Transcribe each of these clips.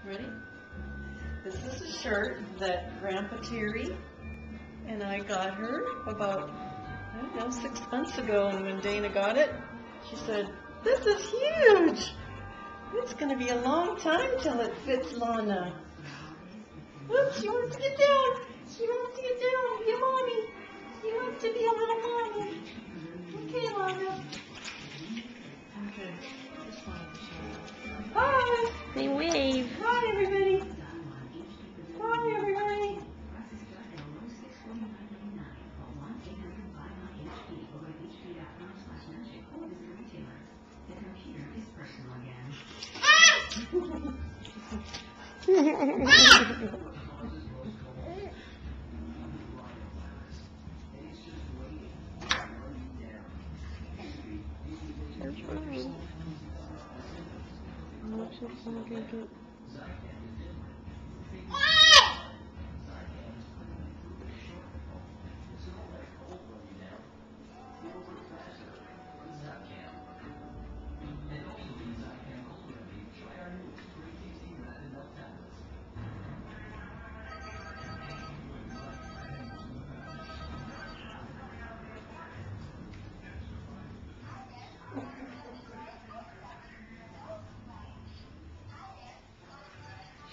Ready? This is a shirt that Grandpa Terry and I got her about, I don't know, 6 months ago. And when Dana got it, she said, "This is huge. It's going to be a long time till it fits Lana." Oops, she wants to get down. She wants to get down. Be a mommy. She wants to be a little mommy. Okay, Lana. Okay. Just wanted to show you. Hi. They wave. Hi, everybody. Hi, everybody.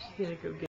She's gonna go get